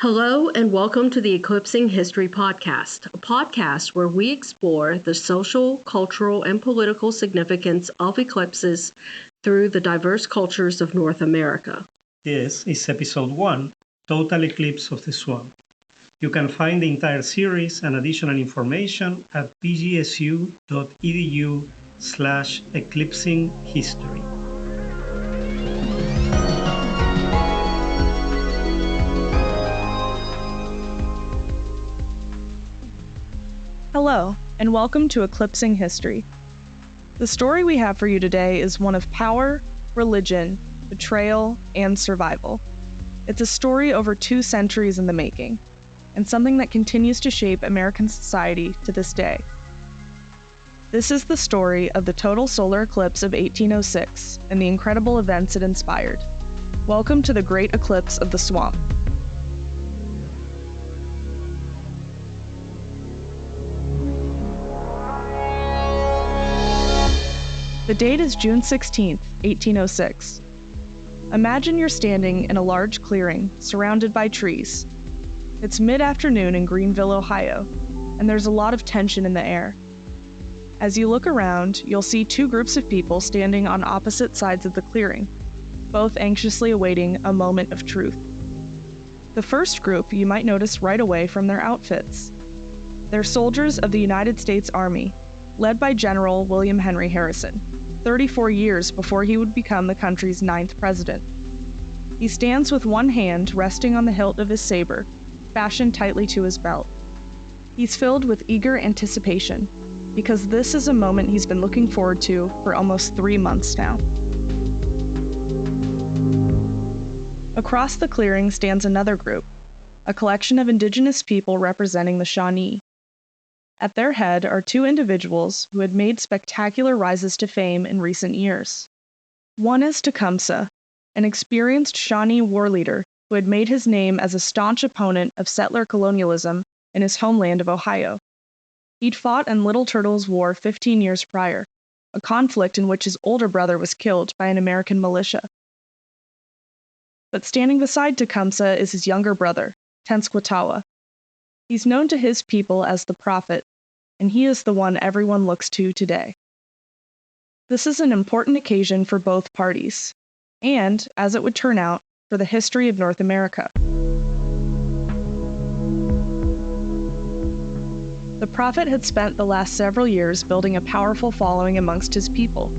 Hello and welcome to the Eclipsing History podcast, a podcast where we explore the social, cultural, and political significance of eclipses through the diverse cultures of North America. This is episode 1, Total Eclipse of the Swan. You can find the entire series and additional information at bgsu.edu/eclipsing history. Hello, and welcome to Eclipsing History. The story we have for you today is one of power, religion, betrayal, and survival. It's a story over 2 centuries in the making, and something that continues to shape American society to this day. This is the story of the total solar eclipse of 1806 and the incredible events it inspired. Welcome to the Great Eclipse of the Swamp. The date is June 16, 1806. Imagine you're standing in a large clearing surrounded by trees. It's mid-afternoon in Greenville, Ohio, and there's a lot of tension in the air. As you look around, you'll see 2 groups of people standing on opposite sides of the clearing, both anxiously awaiting a moment of truth. The first group you might notice right away from their outfits. They're soldiers of the United States Army, led by General William Henry Harrison, 34 years before he would become the country's 9th president. He stands with one hand resting on the hilt of his saber, fastened tightly to his belt. He's filled with eager anticipation, because this is a moment he's been looking forward to for almost 3 months now. Across the clearing stands another group, a collection of indigenous people representing the Shawnee. At their head are 2 individuals who had made spectacular rises to fame in recent years. One is Tecumseh, an experienced Shawnee war leader who had made his name as a staunch opponent of settler colonialism in his homeland of Ohio. He'd fought in Little Turtle's War 15 years prior, a conflict in which his older brother was killed by an American militia. But standing beside Tecumseh is his younger brother, Tenskwatawa. He's known to his people as the Prophet, and he is the one everyone looks to today. This is an important occasion for both parties, and, as it would turn out, for the history of North America. The Prophet had spent the last several years building a powerful following amongst his people.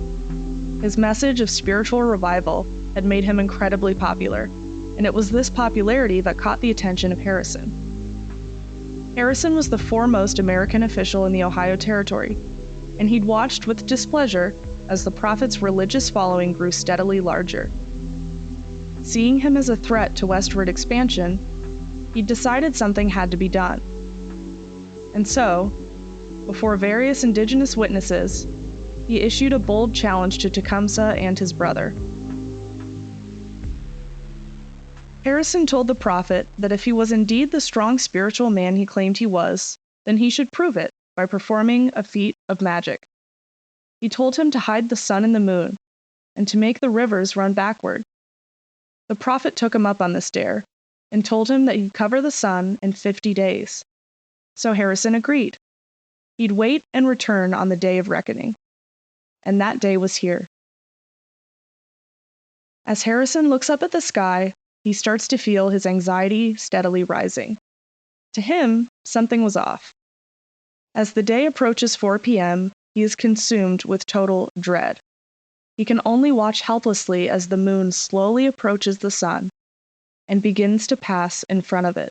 His message of spiritual revival had made him incredibly popular, and it was this popularity that caught the attention of Harrison. Harrison was the foremost American official in the Ohio Territory, and he'd watched with displeasure as the Prophet's religious following grew steadily larger. Seeing him as a threat to westward expansion, he'd decided something had to be done. And so, before various indigenous witnesses, he issued a bold challenge to Tecumseh and his brother. Harrison told the Prophet that if he was indeed the strong spiritual man he claimed he was, then he should prove it by performing a feat of magic. He told him to hide the sun and the moon, and to make the rivers run backward. The Prophet took him up on this dare, and told him that he'd cover the sun in 50 days. So Harrison agreed. He'd wait and return on the day of reckoning. And that day was here. As Harrison looks up at the sky, he starts to feel his anxiety steadily rising. To him, something was off. As the day approaches 4 p.m., he is consumed with total dread. He can only watch helplessly as the moon slowly approaches the sun and begins to pass in front of it.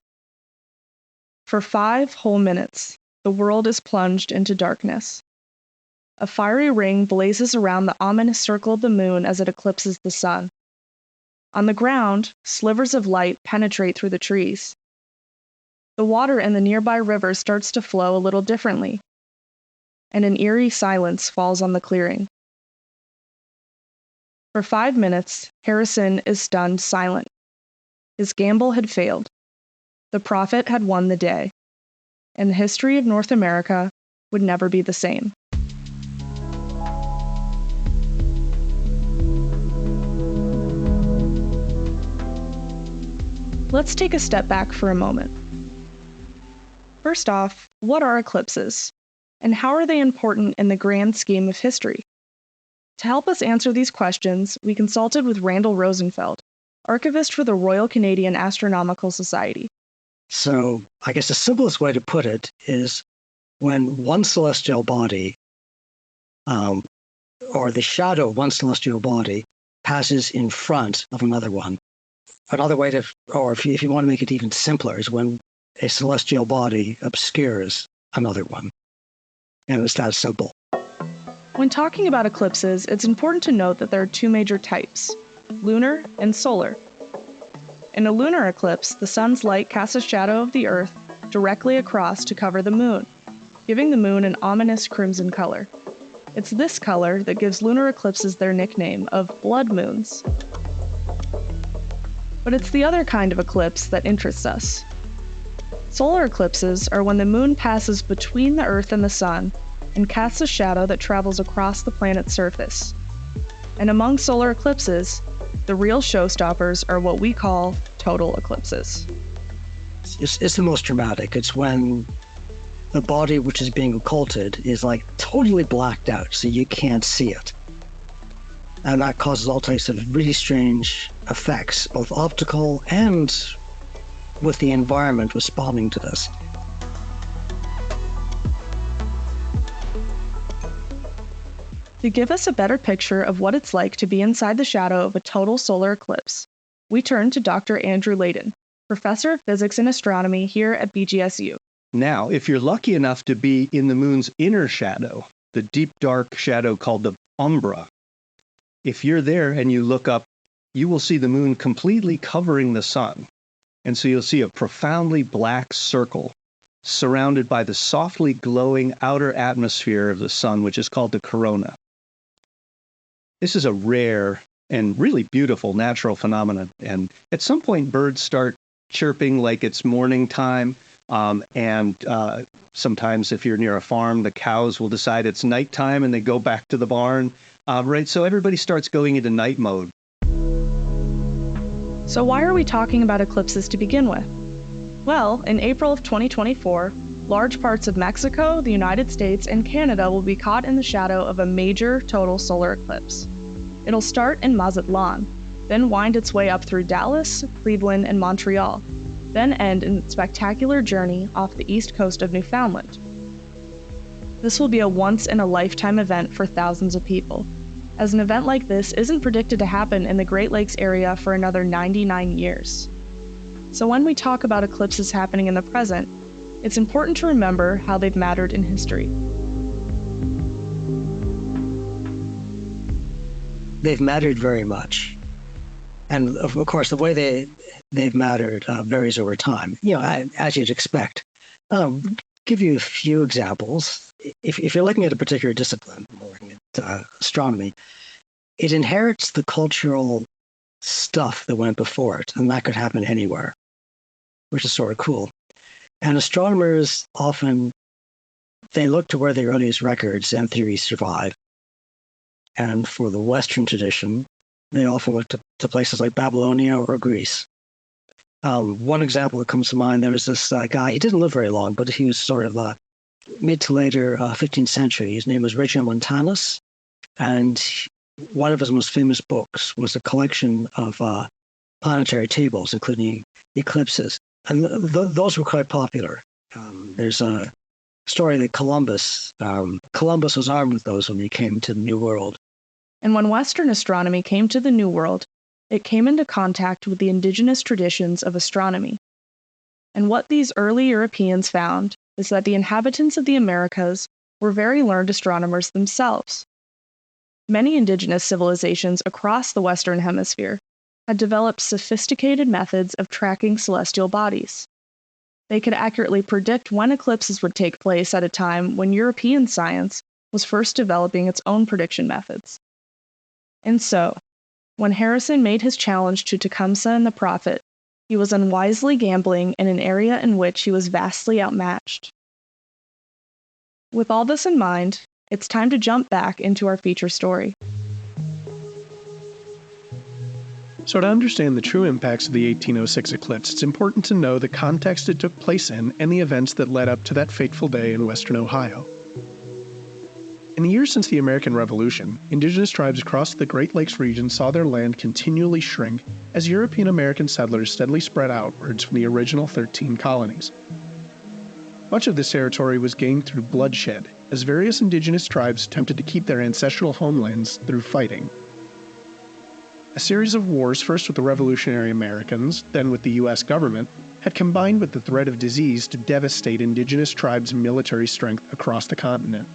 For 5 whole minutes, the world is plunged into darkness. A fiery ring blazes around the ominous circle of the moon as it eclipses the sun. On the ground, slivers of light penetrate through the trees. The water in the nearby river starts to flow a little differently, and an eerie silence falls on the clearing. For 5 minutes, Harrison is stunned silent. His gamble had failed. The Prophet had won the day, and the history of North America would never be the same. Let's take a step back for a moment. First off, what are eclipses? And how are they important in the grand scheme of history? To help us answer these questions, we consulted with Randall Rosenfeld, archivist for the Royal Canadian Astronomical Society. So I guess the simplest way to put it is when one celestial body, or the shadow of one celestial body, passes in front of another one. Another way to, or if you want to make it even simpler, is when a celestial body obscures another one. And it's that simple. When talking about eclipses, it's important to note that there are two major types, lunar and solar. In a lunar eclipse, the sun's light casts a shadow of the Earth directly across to cover the moon, giving the moon an ominous crimson color. It's this color that gives lunar eclipses their nickname of blood moons. But it's the other kind of eclipse that interests us. Solar eclipses are when the moon passes between the Earth and the sun and casts a shadow that travels across the planet's surface. And among solar eclipses, the real showstoppers are what we call total eclipses. It's the most dramatic. It's when the body which is being occulted is like totally blacked out, so you can't see it. And that causes all types of really strange effects, both optical and with the environment responding to this. To give us a better picture of what it's like to be inside the shadow of a total solar eclipse, we turn to Dr. Andrew Landon, professor of physics and astronomy here at BGSU. Now, if you're lucky enough to be in the moon's inner shadow, the deep dark shadow called the umbra, if you're there and you look up, you will see the moon completely covering the sun. And so you'll see a profoundly black circle surrounded by the softly glowing outer atmosphere of the sun, which is called the corona. This is a rare and really beautiful natural phenomenon. And at some point, birds start chirping like it's morning time. And sometimes if you're near a farm, the cows will decide it's nighttime and they go back to the barn. Right? So everybody starts going into night mode. So why are we talking about eclipses to begin with? Well, in April of 2024, large parts of Mexico, the United States, and Canada will be caught in the shadow of a major total solar eclipse. It'll start in Mazatlan, then wind its way up through Dallas, Cleveland, and Montreal, then end in its spectacular journey off the east coast of Newfoundland. This will be a once-in-a-lifetime event for thousands of people, as an event like this isn't predicted to happen in the Great Lakes area for another 99 years. So when we talk about eclipses happening in the present, it's important to remember how they've mattered in history. They've mattered very much. And of course, the way they've mattered varies over time, as you'd expect. Give you a few examples. If you're looking at a particular discipline, looking at astronomy, it inherits the cultural stuff that went before it, and that could happen anywhere, which is sort of cool. And astronomers often, they look to where the earliest records and theories survive. And for the Western tradition, they often look to places like Babylonia or Greece. One example that comes to mind, there was this guy, he didn't live very long, but he was sort of mid to later 15th century. His name was Regio Montanus, and one of his most famous books was a collection of planetary tables, including eclipses. And those were quite popular. There's a story that Columbus was armed with those when he came to the New World. And when Western astronomy came to the New World, it came into contact with the indigenous traditions of astronomy. And what these early Europeans found is that the inhabitants of the Americas were very learned astronomers themselves. Many indigenous civilizations across the Western Hemisphere had developed sophisticated methods of tracking celestial bodies. They could accurately predict when eclipses would take place at a time when European science was first developing its own prediction methods. And so, when Harrison made his challenge to Tecumseh and the Prophet, he was unwisely gambling in an area in which he was vastly outmatched. With all this in mind, it's time to jump back into our feature story. So to understand the true impacts of the 1806 eclipse, it's important to know the context it took place in and the events that led up to that fateful day in western Ohio. In the years since the American Revolution, indigenous tribes across the Great Lakes region saw their land continually shrink as European American settlers steadily spread outwards from the original 13 colonies. Much of this territory was gained through bloodshed, as various indigenous tribes attempted to keep their ancestral homelands through fighting. A series of wars, first with the Revolutionary Americans, then with the U.S. government, had combined with the threat of disease to devastate indigenous tribes' military strength across the continent.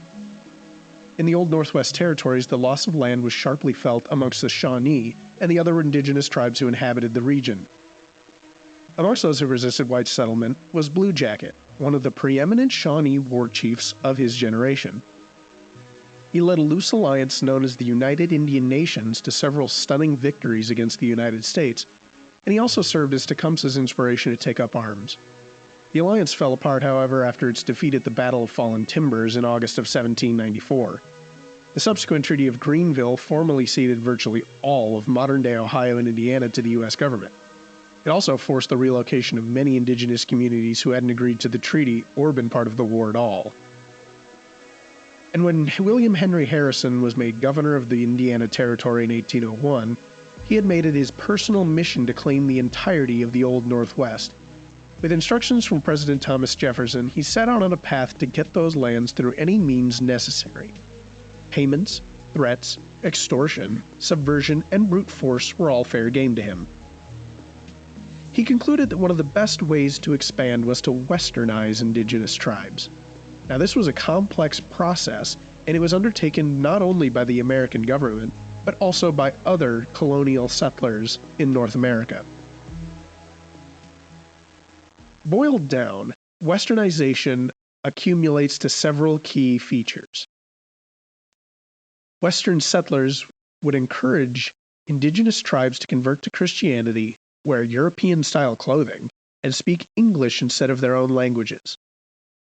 In the Old Northwest Territories, the loss of land was sharply felt amongst the Shawnee and the other indigenous tribes who inhabited the region. Amongst those who resisted white settlement was Blue Jacket, one of the preeminent Shawnee war chiefs of his generation. He led a loose alliance known as the United Indian Nations to several stunning victories against the United States, and he also served as Tecumseh's inspiration to take up arms. The alliance fell apart, however, after its defeat at the Battle of Fallen Timbers in August of 1794. The subsequent Treaty of Greenville formally ceded virtually all of modern-day Ohio and Indiana to the U.S. government. It also forced the relocation of many indigenous communities who hadn't agreed to the treaty or been part of the war at all. And when William Henry Harrison was made governor of the Indiana Territory in 1801, he had made it his personal mission to claim the entirety of the Old Northwest. With instructions from President Thomas Jefferson, he set out on a path to get those lands through any means necessary. Payments, threats, extortion, subversion, and brute force were all fair game to him. He concluded that one of the best ways to expand was to westernize indigenous tribes. Now, this was a complex process, and it was undertaken not only by the American government, but also by other colonial settlers in North America. Boiled down, westernization accumulates to several key features. Western settlers would encourage indigenous tribes to convert to Christianity, wear European-style clothing, and speak English instead of their own languages.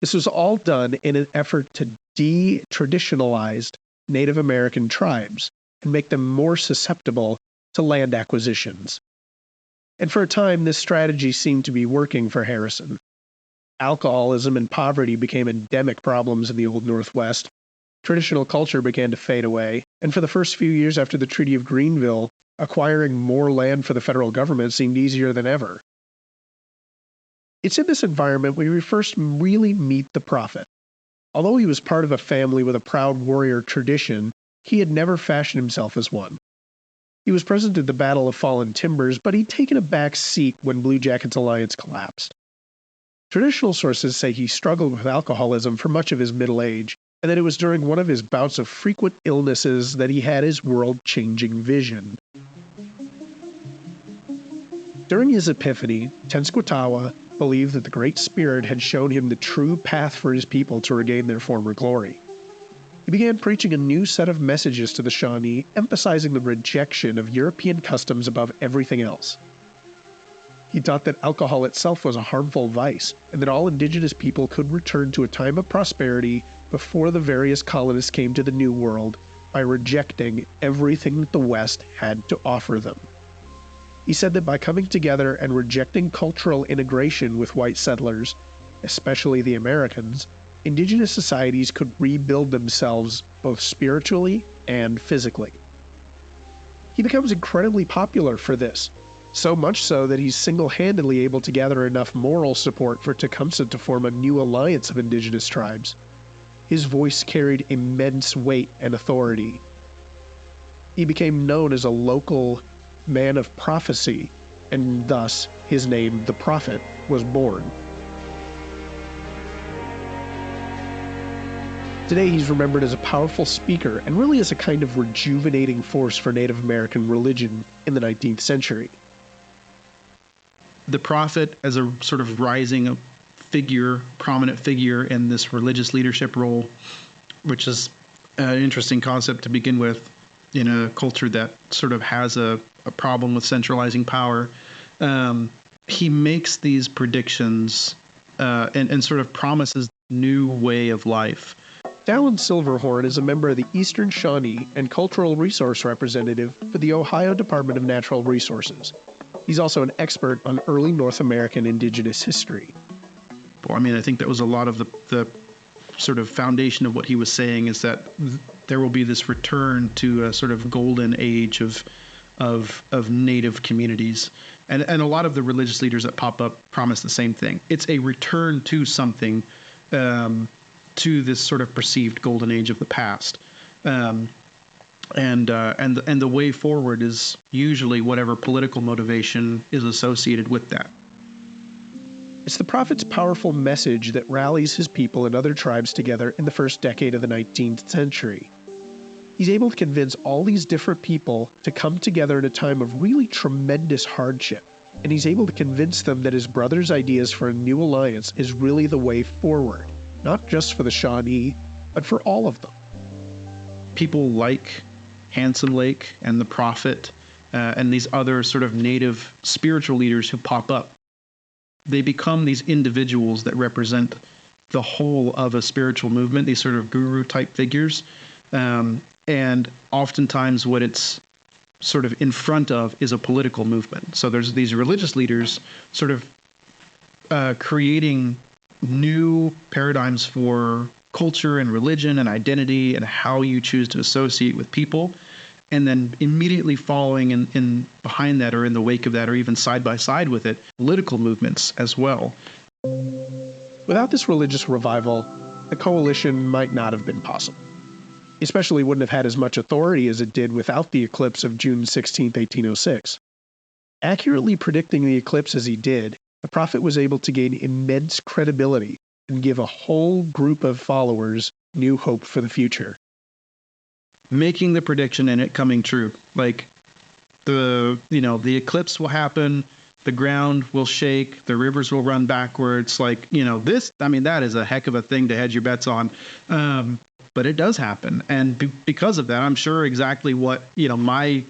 This was all done in an effort to de-traditionalize Native American tribes and make them more susceptible to land acquisitions. And for a time, this strategy seemed to be working for Harrison. Alcoholism and poverty became endemic problems in the Old Northwest. Traditional culture began to fade away, and for the first few years after the Treaty of Greenville, acquiring more land for the federal government seemed easier than ever. It's in this environment where we first really meet the prophet. Although he was part of a family with a proud warrior tradition, he had never fashioned himself as one. He was present at the Battle of Fallen Timbers, but he'd taken a back seat when Blue Jacket's alliance collapsed. Traditional sources say he struggled with alcoholism for much of his middle age, and that it was during one of his bouts of frequent illnesses that he had his world-changing vision. During his epiphany, Tenskwatawa believed that the Great Spirit had shown him the true path for his people to regain their former glory. He began preaching a new set of messages to the Shawnee, emphasizing the rejection of European customs above everything else. He taught that alcohol itself was a harmful vice, and that all indigenous people could return to a time of prosperity before the various colonists came to the New World by rejecting everything that the West had to offer them. He said that by coming together and rejecting cultural integration with white settlers, especially the Americans, indigenous societies could rebuild themselves both spiritually and physically. He becomes incredibly popular for this, so much so that he's single-handedly able to gather enough moral support for Tecumseh to form a new alliance of indigenous tribes. His voice carried immense weight and authority. He became known as a local man of prophecy, and thus his name, the Prophet, was born. Today he's remembered as a powerful speaker and really as a kind of rejuvenating force for Native American religion in the 19th century. The prophet as a sort of rising figure, prominent figure in this religious leadership role, which is an interesting concept to begin with in a culture that sort of has a problem with centralizing power. He makes these predictions and sort of promises new way of life. Dallin Silverhorn is a member of the Eastern Shawnee and Cultural Resource Representative for the Ohio Department of Natural Resources. He's also an expert on early North American indigenous history. Well, I mean, I think that was a lot of the sort of foundation of what he was saying, is that there will be this return to a sort of golden age of native communities. And a lot of the religious leaders that pop up promise the same thing. It's a return to something, to this sort of perceived golden age of the past. And the way forward is usually whatever political motivation is associated with that. It's the prophet's powerful message that rallies his people and other tribes together in the first decade of the 19th century. He's able to convince all these different people to come together in a time of really tremendous hardship, and he's able to convince them that his brother's ideas for a new alliance is really the way forward, not just for the Shawnee, but for all of them. People like Hanson Lake and the prophet and these other sort of native spiritual leaders who pop up, they become these individuals that represent the whole of a spiritual movement, these sort of guru-type figures. And oftentimes what it's sort of in front of is a political movement. So there's these religious leaders sort of creating new paradigms for culture and religion and identity and how you choose to associate with people. And then immediately following in behind that, or in the wake of that, or even side by side with it, political movements as well. Without this religious revival, the coalition might not have been possible. Especially wouldn't have had as much authority as it did without the eclipse of June 16, 1806. Accurately predicting the eclipse as he did, the prophet was able to gain immense credibility and give a whole group of followers new hope for the future. Making the prediction and it coming true. Like the eclipse will happen, the ground will shake, the rivers will run backwards. Like, that is a heck of a thing to hedge your bets on. But it does happen. And because of that, I'm sure exactly what, the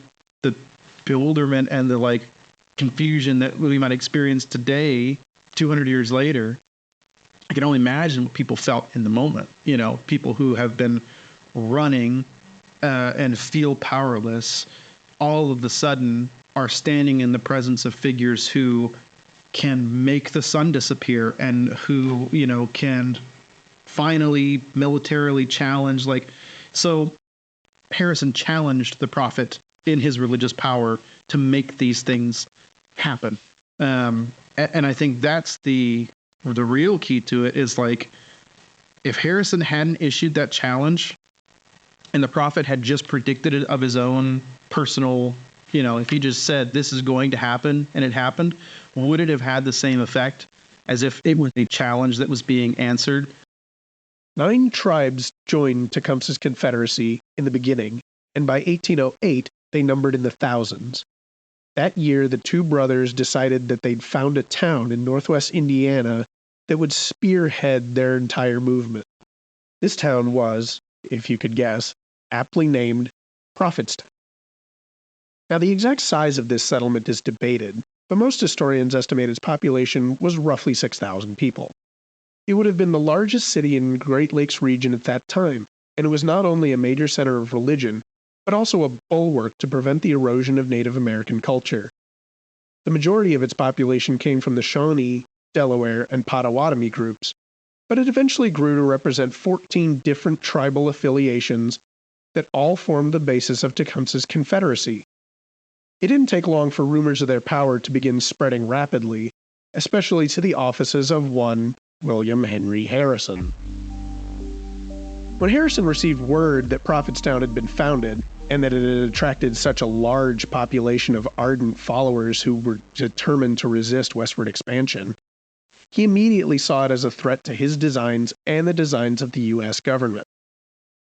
bewilderment and the confusion that we might experience today, 200 years later, I can only imagine what people felt in the moment. People who have been running and feel powerless, all of a sudden are standing in the presence of figures who can make the sun disappear and who, can finally militarily challenge. So Harrison challenged the prophet in his religious power to make these things happen. And I think that's the real key to it, is if Harrison hadn't issued that challenge and the prophet had just predicted it of his own personal, if he just said this is going to happen and it happened, would it have had the same effect as if it was a challenge that was being answered? 9 tribes joined Tecumseh's Confederacy in the beginning, and by 1808, they numbered in the thousands. That year, the two brothers decided that they'd found a town in northwest Indiana that would spearhead their entire movement. This town was, if you could guess, aptly named Prophetstown. Now, the exact size of this settlement is debated, but most historians estimate its population was roughly 6,000 people. It would have been the largest city in the Great Lakes region at that time, and it was not only a major center of religion, but also a bulwark to prevent the erosion of Native American culture. The majority of its population came from the Shawnee, Delaware, and Potawatomi groups, but it eventually grew to represent 14 different tribal affiliations that all formed the basis of Tecumseh's Confederacy. It didn't take long for rumors of their power to begin spreading rapidly, especially to the offices of one William Henry Harrison. When Harrison received word that Prophetstown had been founded, and that it had attracted such a large population of ardent followers who were determined to resist westward expansion, he immediately saw it as a threat to his designs and the designs of the U.S. government.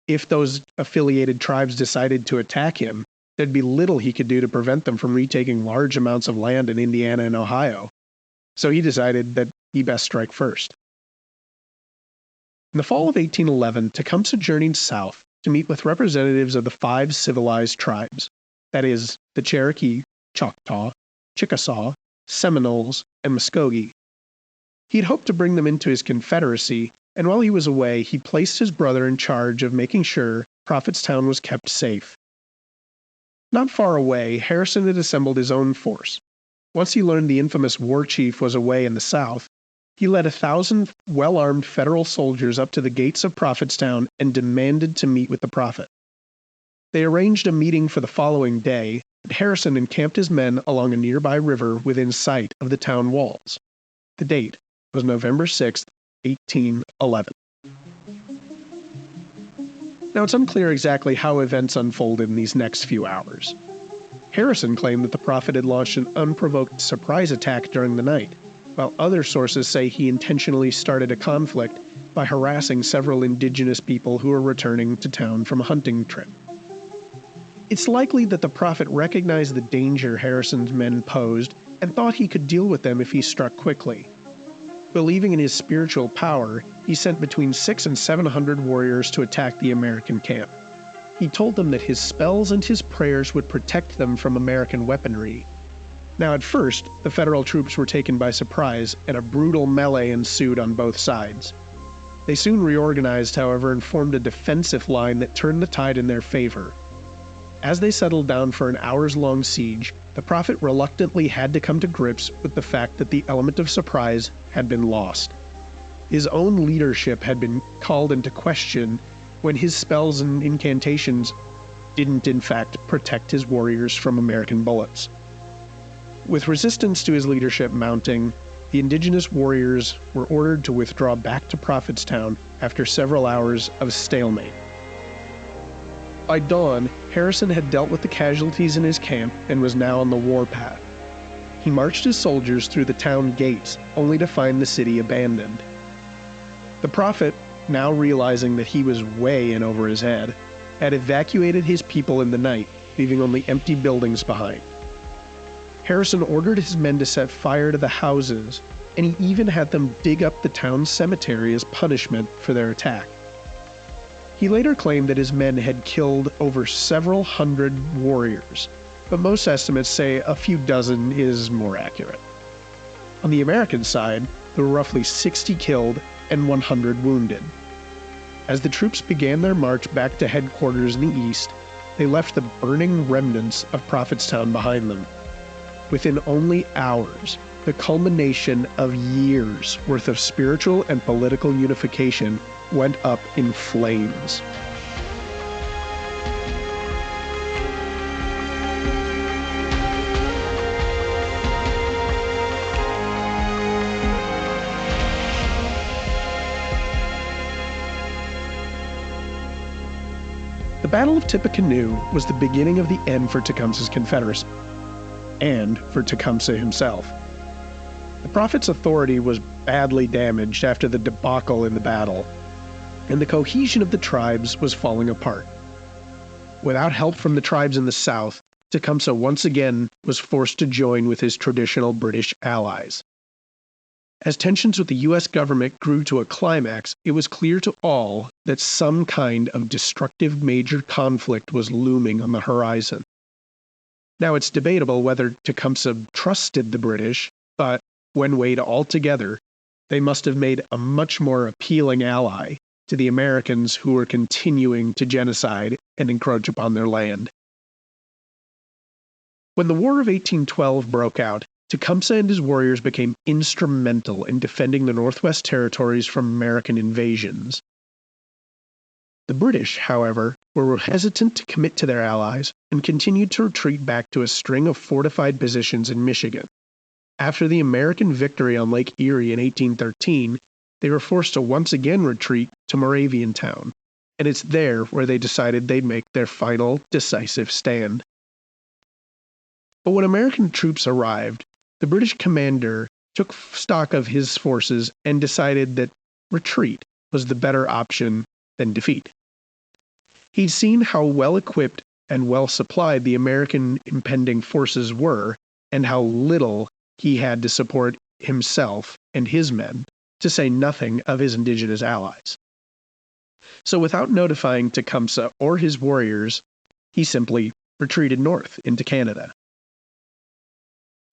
If those affiliated tribes decided to attack him, there'd be little he could do to prevent them from retaking large amounts of land in Indiana and Ohio. So he decided that he best strike first. In the fall of 1811, Tecumseh journeyed south to meet with representatives of the 5 civilized tribes, that is, the Cherokee, Choctaw, Chickasaw, Seminoles, and Muskogee. He'd hoped to bring them into his confederacy and while he was away, he placed his brother in charge of making sure Prophetstown was kept safe. Not far away, Harrison had assembled his own force. Once he learned the infamous war chief was away in the south, he led 1,000 well-armed federal soldiers up to the gates of Prophetstown and demanded to meet with the prophet. They arranged a meeting for the following day, and Harrison encamped his men along a nearby river within sight of the town walls. The date was November 6, 1811. Now, it's unclear exactly how events unfolded in these next few hours. Harrison claimed that the prophet had launched an unprovoked surprise attack during the night, while other sources say he intentionally started a conflict by harassing several indigenous people who were returning to town from a hunting trip. It's likely that the prophet recognized the danger Harrison's men posed and thought he could deal with them if he struck quickly. Believing in his spiritual power, he sent between 600 and 700 warriors to attack the American camp. He told them that his spells and his prayers would protect them from American weaponry. Now, at first, the federal troops were taken by surprise, and a brutal melee ensued on both sides. They soon reorganized, however, and formed a defensive line that turned the tide in their favor. As they settled down for an hours-long siege, the prophet reluctantly had to come to grips with the fact that the element of surprise had been lost. His own leadership had been called into question when his spells and incantations didn't in fact protect his warriors from American bullets. With resistance to his leadership mounting, the indigenous warriors were ordered to withdraw back to Prophetstown after several hours of stalemate. By dawn, Harrison had dealt with the casualties in his camp and was now on the warpath. He marched his soldiers through the town gates, only to find the city abandoned. The prophet, now realizing that he was way in over his head, had evacuated his people in the night, leaving only empty buildings behind. Harrison ordered his men to set fire to the houses, and he even had them dig up the town's cemetery as punishment for their attack. He later claimed that his men had killed over several hundred warriors, but most estimates say a few dozen is more accurate. On the American side, there were roughly 60 killed and 100 wounded. As the troops began their march back to headquarters in the east, they left the burning remnants of Prophetstown behind them. Within only hours, the culmination of years' worth of spiritual and political unification went up in flames. The Battle of Tippecanoe was the beginning of the end for Tecumseh's Confederacy, and for Tecumseh himself. The prophet's authority was badly damaged after the debacle in the battle, and the cohesion of the tribes was falling apart. Without help from the tribes in the south, Tecumseh once again was forced to join with his traditional British allies. As tensions with the U.S. government grew to a climax, it was clear to all that some kind of destructive major conflict was looming on the horizon. Now, it's debatable whether Tecumseh trusted the British, but when weighed all together, they must have made a much more appealing ally to the Americans who were continuing to genocide and encroach upon their land. When the War of 1812 broke out, Tecumseh and his warriors became instrumental in defending the Northwest Territories from American invasions. The British, however, were hesitant to commit to their allies and continued to retreat back to a string of fortified positions in Michigan. After the American victory on Lake Erie in 1813, they were forced to once again retreat to Moraviantown, and it's there where they decided they'd make their final decisive stand. But when American troops arrived, the British commander took stock of his forces and decided that retreat was the better option than defeat. He'd seen how well equipped and well supplied the American impending forces were, and how little he had to support himself and his men, to say nothing of his indigenous allies. So without notifying Tecumseh or his warriors, he simply retreated north into Canada.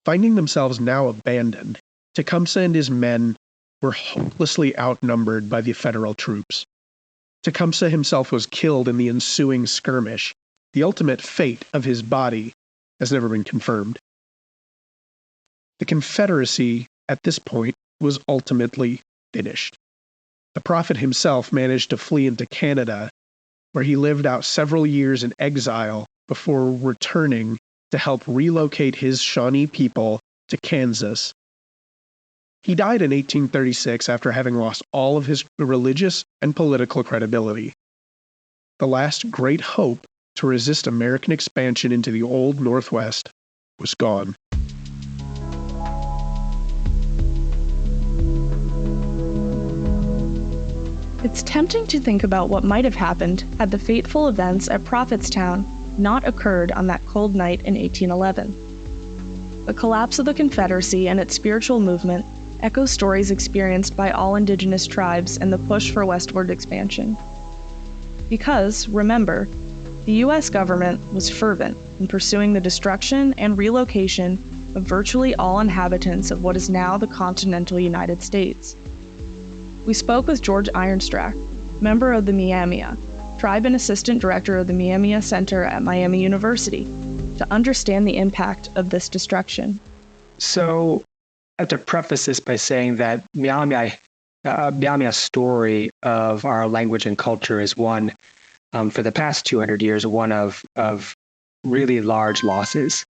Finding themselves now abandoned, Tecumseh and his men were hopelessly outnumbered by the federal troops. Tecumseh himself was killed in the ensuing skirmish. The ultimate fate of his body has never been confirmed. The Confederacy, at this point, was ultimately finished. The prophet himself managed to flee into Canada, where he lived out several years in exile before returning to help relocate his Shawnee people to Kansas. He died in 1836 after having lost all of his religious and political credibility. The last great hope to resist American expansion into the old Northwest was gone. It's tempting to think about what might have happened had the fateful events at Prophetstown not occurred on that cold night in 1811. The collapse of the Confederacy and its spiritual movement echo stories experienced by all indigenous tribes and the push for westward expansion. Because, remember, the U.S. government was fervent in pursuing the destruction and relocation of virtually all inhabitants of what is now the continental United States. We spoke with George Ironstrack, member of the Miamia, tribe and assistant director of the Miamia Center at Miami University, to understand the impact of this destruction. So, I have to preface this by saying that Miamia's story of our language and culture is one, for the past 200 years, one of really large losses.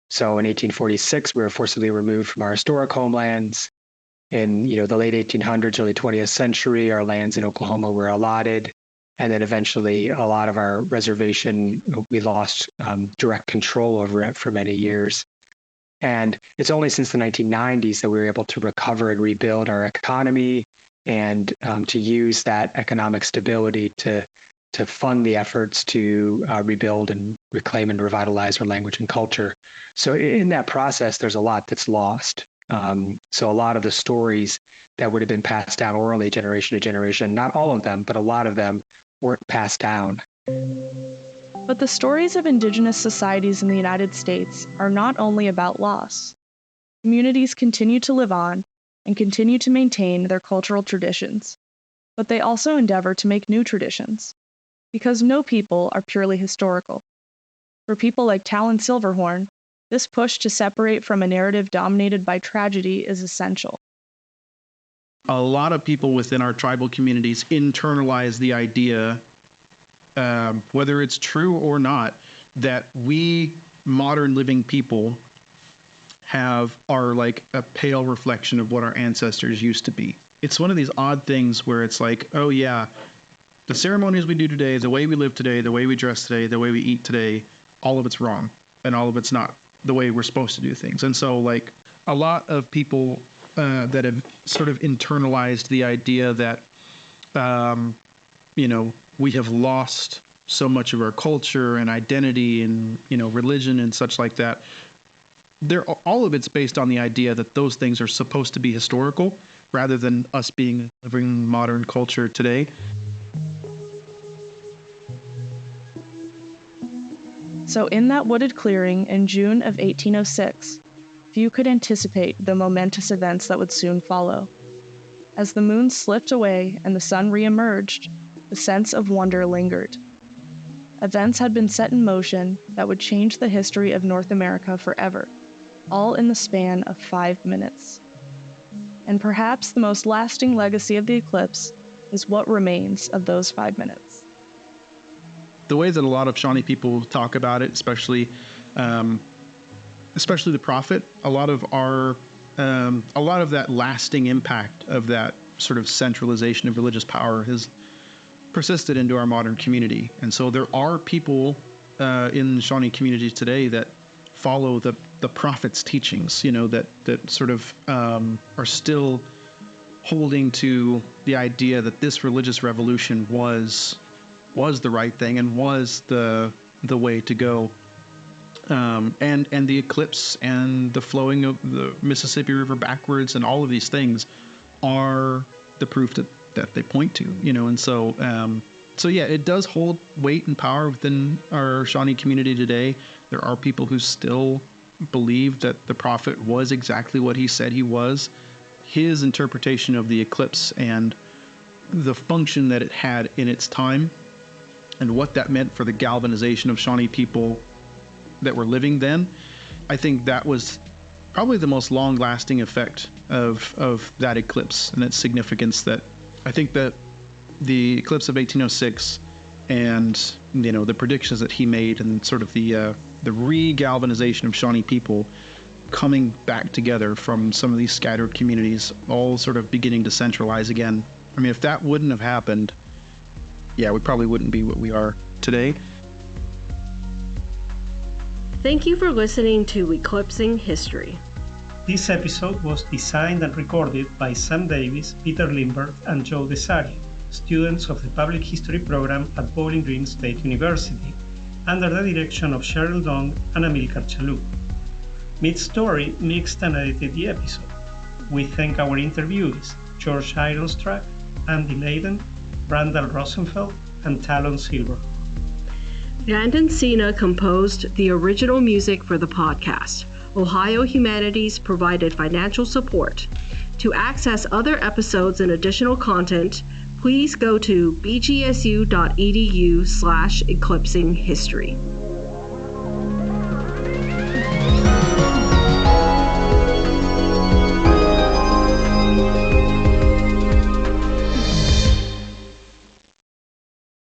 So in 1846, we were forcibly removed from our historic homelands. In the late 1800s, early 20th century, our lands in Oklahoma were allotted. And then eventually, a lot of our reservation, we lost direct control over it for many years. And it's only since the 1990s that we were able to recover and rebuild our economy and to use that economic stability to fund the efforts to rebuild and reclaim and revitalize our language and culture. So in that process, there's a lot that's lost. So a lot of the stories that would have been passed down orally generation to generation, not all of them, but a lot of them weren't passed down. But the stories of indigenous societies in the United States are not only about loss. Communities continue to live on and continue to maintain their cultural traditions, but they also endeavor to make new traditions, because no people are purely historical. For people like Talon Silverhorn, this push to separate from a narrative dominated by tragedy is essential. A lot of people within our tribal communities internalize the idea, whether it's true or not, that we modern living people are like a pale reflection of what our ancestors used to be. It's one of these odd things where it's like, oh yeah, the ceremonies we do today, the way we live today, the way we dress today, the way we eat today, all of it's wrong and all of it's not the way we're supposed to do things. And so like a lot of people that have sort of internalized the idea that, we have lost so much of our culture and identity and, religion and such like that. All of it's based on the idea that those things are supposed to be historical rather than us being living modern culture today. So in that wooded clearing in June of 1806, few could anticipate the momentous events that would soon follow. As the moon slipped away and the sun re-emerged, the sense of wonder lingered. Events had been set in motion that would change the history of North America forever, all in the span of 5 minutes. And perhaps the most lasting legacy of the eclipse is what remains of those 5 minutes. The way that a lot of Shawnee people talk about it, especially the prophet, a lot of that lasting impact of that sort of centralization of religious power has persisted into our modern community. And so there are people in Shawnee communities today that follow the prophet's teachings, that sort of are still holding to the idea that this religious revolution was the right thing and was the way to go. And the eclipse and the flowing of the Mississippi River backwards and all of these things are the proof that they point to, and so yeah, it does hold weight and power within our Shawnee community today. There are people who still believe that the prophet was exactly what he said he was. his interpretation of the eclipse and the function that it had in its time and what that meant for the galvanization of Shawnee people that were living then, I think that was probably the most long-lasting effect of that eclipse and its significance. That I think that the eclipse of 1806 and the predictions that he made and sort of the re-galvanization of Shawnee people coming back together from some of these scattered communities, all sort of beginning to centralize again. I mean, if that wouldn't have happened, yeah, we probably wouldn't be what we are today. Thank you for listening to Eclipsing History. This episode was designed and recorded by Sam Davis, Peter Lindbergh, and Joe Desari, students of the Public History program at Bowling Green State University, under the direction of Cheryl X and Amílcar Challú. Midstory mixed and edited the episode. We thank our interviewees, George Ironstruck, Andy Layden, Randall Rosenfeld, and Talon Silver. Landon Cina composed the original music for the podcast. Ohio Humanities provided financial support. To access other episodes and additional content, please go to bgsu.edu/eclipsinghistory.